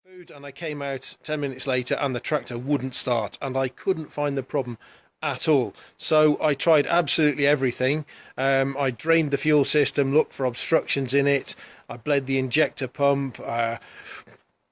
Food, and I came out 10 minutes later and the tractor wouldn't start, and I couldn't find the problem at all. So I tried absolutely everything. I drained the fuel system, looked for obstructions in it, I bled the injector pump,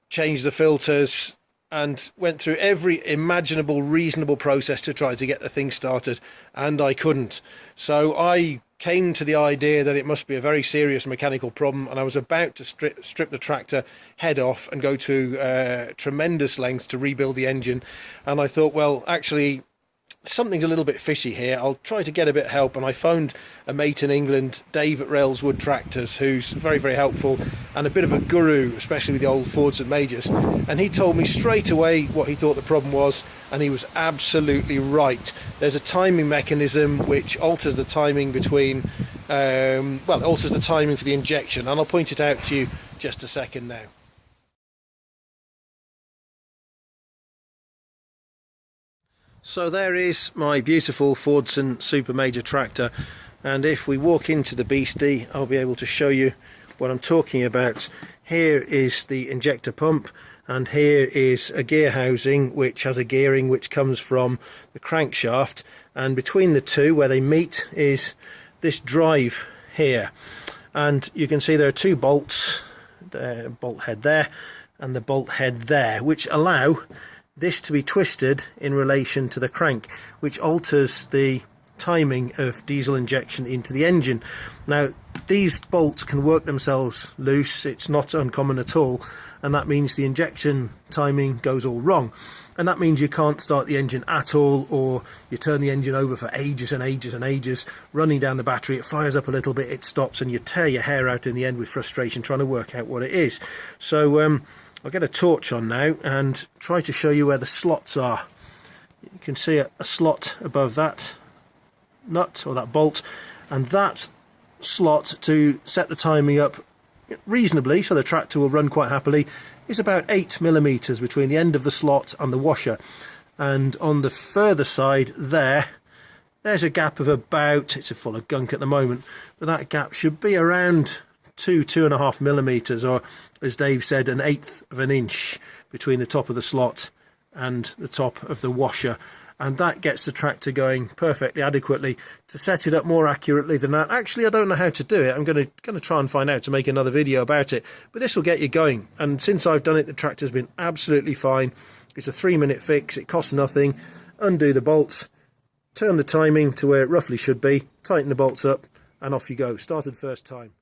changed the filters, and went through every imaginable reasonable process to try to get the thing started, and I couldn't. So I came to the idea that it must be a very serious mechanical problem, and I was about to strip the tractor head off and go to tremendous lengths to rebuild the engine. And I thought, well, actually something's a little bit fishy here. I'll try to get a bit of help, and I phoned a mate in England, Dave at Railswood Tractors, who's very, very helpful and a bit of a guru, especially with the old Fordson Majors, and he told me straight away what he thought the problem was, and he was absolutely right. There's a timing mechanism which alters the timing between alters the timing for the injection, and I'll point it out to you just a second now. So there is my beautiful Fordson Super Major tractor, and if we walk into the beastie I'll be able to show you what I'm talking about. Here is the injector pump, and here is a gear housing which has a gearing which comes from the crankshaft, and between the two where they meet is this drive here, and you can see there are two bolts, the bolt head there and the bolt head there, which allow this to be twisted in relation to the crank, which alters the timing of diesel injection into the engine. Now these bolts can work themselves loose, it's not uncommon at all, and that means the injection timing goes all wrong, and that means you can't start the engine at all, or you turn the engine over for ages and ages and ages, running down the battery, it fires up a little bit, it stops, and you tear your hair out in the end with frustration trying to work out what it is. So I'll get a torch on now and try to show you where the slots are. You can see a slot above that nut, or that bolt, and that slot to set the timing up reasonably so the tractor will run quite happily is about 8mm between the end of the slot and the washer. And on the further side there's a gap of about, it's full of gunk at the moment, but that gap should be around 2.5mm, or as Dave said, 1/8 of an inch between the top of the slot and the top of the washer, and that gets the tractor going perfectly adequately. To set it up more accurately than that, actually I don't know how to do it. I'm going to try and find out to make another video about it, but this will get you going. And since I've done it, the tractor's been absolutely fine. It's a 3-minute fix, it costs nothing. Undo the bolts, turn the timing to where it roughly should be, tighten the bolts up, and off you go. Started first time.